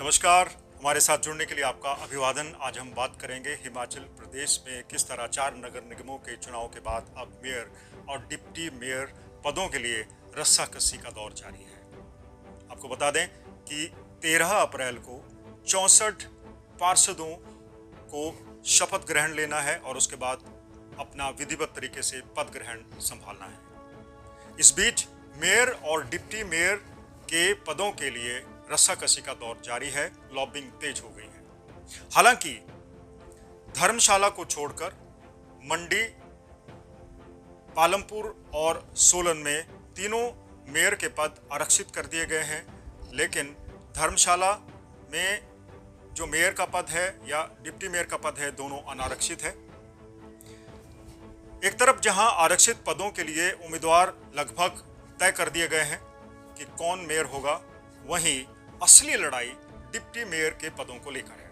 नमस्कार। हमारे साथ जुड़ने के लिए आपका अभिवादन। आज हम बात करेंगे हिमाचल प्रदेश में किस तरह 4 नगर निगमों के चुनाव के बाद अब मेयर और डिप्टी मेयर पदों के लिए रस्साकसी का दौर जारी है। आपको बता दें कि 13 अप्रैल को 64 पार्षदों को शपथ ग्रहण लेना है और उसके बाद अपना विधिवत तरीके से पद ग्रहण संभालना है। इस बीच मेयर और डिप्टी मेयर के पदों के लिए रस्साकसी का दौर जारी है। लॉबिंग तेज हो गई है। हालांकि धर्मशाला को छोड़कर मंडी, पालमपुर और सोलन में तीनों मेयर के पद आरक्षित कर दिए गए हैं, लेकिन धर्मशाला में जो मेयर का पद है या डिप्टी मेयर का पद है, दोनों अनारक्षित है। एक तरफ जहां आरक्षित पदों के लिए उम्मीदवार लगभग तय कर दिए गए हैं कि कौन मेयर होगा, वहीं असली लड़ाई डिप्टी मेयर के पदों को लेकर है।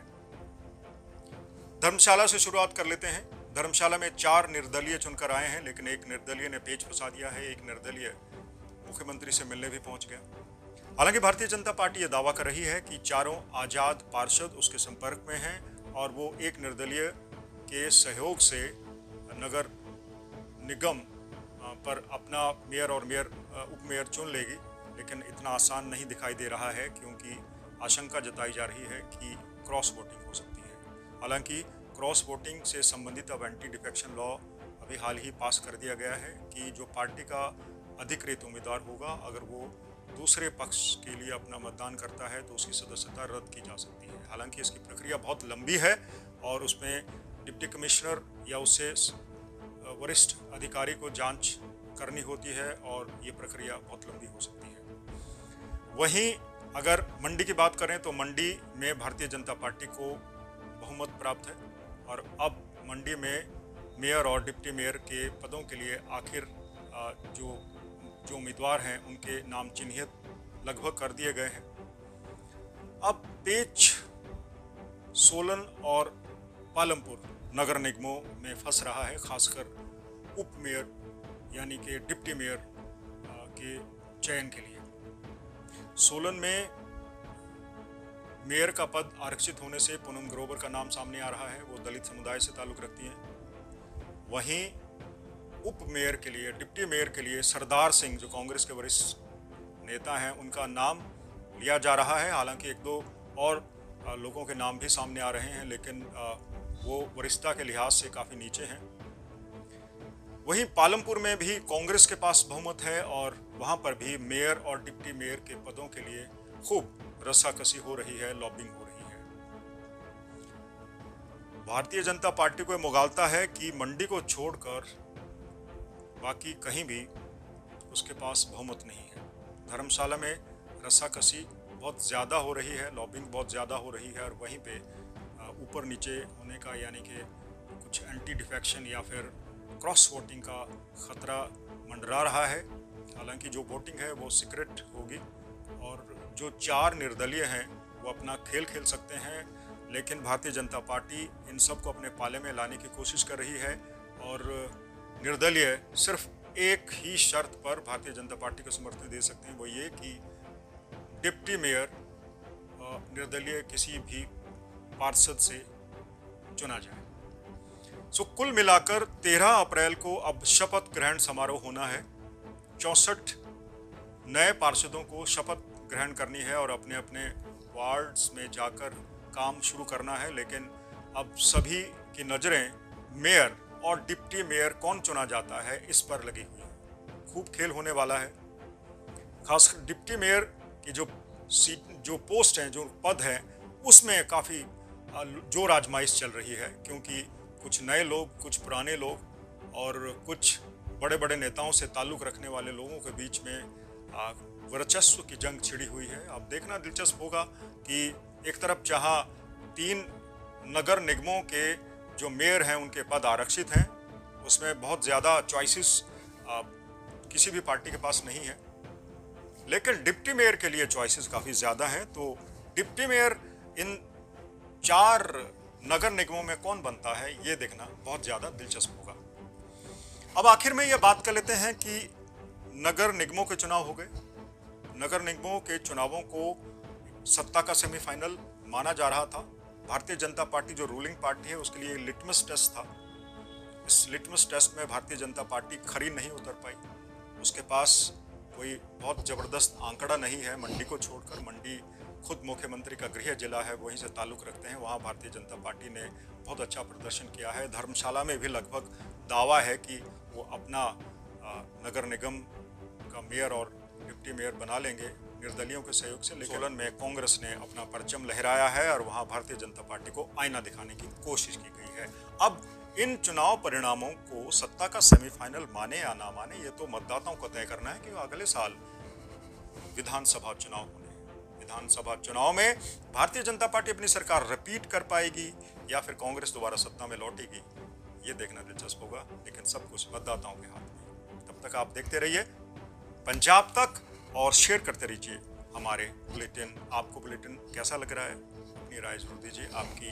धर्मशाला से शुरुआत कर लेते हैं। धर्मशाला में 4 निर्दलीय चुनकर आए हैं, लेकिन एक निर्दलीय ने पेच फंसा दिया है। एक निर्दलीय मुख्यमंत्री से मिलने भी पहुंच गया। हालांकि भारतीय जनता पार्टी यह दावा कर रही है कि चारों आजाद पार्षद उसके संपर्क में हैं और वो एक निर्दलीय के सहयोग से नगर निगम पर अपना मेयर और उप मेयर चुन लेगी, लेकिन इतना आसान नहीं दिखाई दे रहा है क्योंकि आशंका जताई जा रही है कि क्रॉस वोटिंग हो सकती है। हालांकि क्रॉस वोटिंग से संबंधित अब एंटी डिफेक्शन लॉ अभी हाल ही पास कर दिया गया है कि जो पार्टी का अधिकृत उम्मीदवार होगा, अगर वो दूसरे पक्ष के लिए अपना मतदान करता है तो उसकी सदस्यता रद्द की जा सकती है। हालांकि इसकी प्रक्रिया बहुत लंबी है और उसमें डिप्टी कमिश्नर या उससे वरिष्ठ अधिकारी को जांच करनी होती है और ये प्रक्रिया बहुत लंबी हो सकती है। वहीं अगर मंडी की बात करें तो मंडी में भारतीय जनता पार्टी को बहुमत प्राप्त है और अब मंडी में मेयर और डिप्टी मेयर के पदों के लिए आखिर जो उम्मीदवार हैं उनके नाम चिन्हित लगभग कर दिए गए हैं। अब पेच सोलन और पालमपुर नगर निगमों में फंस रहा है, खासकर उप मेयर यानी कि डिप्टी मेयर के चयन के लिए। सोलन में मेयर का पद आरक्षित होने से पूनम ग्रोवर का नाम सामने आ रहा है। वो दलित समुदाय से ताल्लुक रखती हैं। वहीं उप मेयर के लिए, डिप्टी मेयर के लिए सरदार सिंह, जो कांग्रेस के वरिष्ठ नेता हैं, उनका नाम लिया जा रहा है। हालांकि 1-2 और लोगों के नाम भी सामने आ रहे हैं, लेकिन वो वरिष्ठता के लिहाज से काफ़ी नीचे हैं। वहीं पालमपुर में भी कांग्रेस के पास बहुमत है और वहां पर भी मेयर और डिप्टी मेयर के पदों के लिए खूब रस्साकसी हो रही है, लॉबिंग हो रही है। भारतीय जनता पार्टी को मुगालता है कि मंडी को छोड़कर बाकी कहीं भी उसके पास बहुमत नहीं है। धर्मशाला में रस्साकसी बहुत ज़्यादा हो रही है, लॉबिंग बहुत ज़्यादा हो रही है और वहीं पे ऊपर नीचे होने का, यानी कि कुछ एंटी डिफेक्शन या फिर क्रॉस वोटिंग का खतरा मंडरा रहा है। हालांकि जो वोटिंग है वो सीक्रेट होगी और जो 4 निर्दलीय हैं वो अपना खेल खेल सकते हैं, लेकिन भारतीय जनता पार्टी इन सब को अपने पाले में लाने की कोशिश कर रही है और निर्दलीय सिर्फ एक ही शर्त पर भारतीय जनता पार्टी को समर्थन दे सकते हैं, वो ये कि डिप्टी मेयर निर्दलीय किसी भी पार्षद से चुना जाए। कुल मिलाकर 13 अप्रैल को अब शपथ ग्रहण समारोह होना है। 64 नए पार्षदों को शपथ ग्रहण करनी है और अपने अपने वार्ड्स में जाकर काम शुरू करना है, लेकिन अब सभी की नज़रें मेयर और डिप्टी मेयर कौन चुना जाता है इस पर लगी हुई है। खूब खेल होने वाला है। खासकर डिप्टी मेयर की जो पोस्ट हैं, जो पद है, उसमें काफ़ी जोर आजमाइश चल रही है, क्योंकि कुछ नए लोग, कुछ पुराने लोग और कुछ बड़े बड़े नेताओं से ताल्लुक़ रखने वाले लोगों के बीच में वर्चस्व की जंग छिड़ी हुई है। अब देखना दिलचस्प होगा कि एक तरफ जहां 3 नगर निगमों के जो मेयर हैं उनके पद आरक्षित हैं, उसमें बहुत ज़्यादा चॉइसेस किसी भी पार्टी के पास नहीं है, लेकिन डिप्टी मेयर के लिए चॉइसेस काफ़ी ज़्यादा हैं। तो डिप्टी मेयर इन 4 नगर निगमों में कौन बनता है, ये देखना बहुत ज़्यादा दिलचस्प होगा। अब आखिर में ये बात कर लेते हैं कि नगर निगमों के चुनाव हो गए। नगर निगमों के चुनावों को सत्ता का सेमीफाइनल माना जा रहा था। भारतीय जनता पार्टी जो रूलिंग पार्टी है उसके लिए लिटमस टेस्ट था। इस लिटमस टेस्ट में भारतीय जनता पार्टी खरी नहीं उतर पाई। उसके पास कोई बहुत ज़बरदस्त आंकड़ा नहीं है। मंडी को छोड़कर, मंडी खुद मुख्यमंत्री का गृह जिला है, वहीं से ताल्लुक़ रखते हैं। वहाँ भारतीय जनता पार्टी ने बहुत अच्छा प्रदर्शन किया है। धर्मशाला में भी लगभग दावा है कि वो अपना नगर निगम का मेयर और डिप्टी मेयर बना लेंगे निर्दलियों के सहयोग से। लेकिन सोलन में कांग्रेस ने अपना परचम लहराया है और वहाँ भारतीय जनता पार्टी को आईना दिखाने की कोशिश की गई है। अब इन चुनाव परिणामों को सत्ता का सेमीफाइनल माने या ना माने, ये तो मतदाताओं को तय करना है कि अगले साल विधानसभा चुनाव होने हैं। विधानसभा चुनाव में भारतीय जनता पार्टी अपनी सरकार रिपीट कर पाएगी या फिर कांग्रेस दोबारा सत्ता में लौटेगी, ये देखना दिलचस्प होगा। लेकिन सब कुछ मतदाताओं के हाथ में। तब तक आप देखते रहिए पंजाब तक और शेयर करते रहिए हमारे बुलेटिन। आपको बुलेटिन कैसा लग रहा है? अपनी राय जरूर दीजिए। आपकी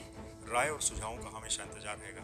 राय और सुझावों का हमेशा इंतजार रहेगा।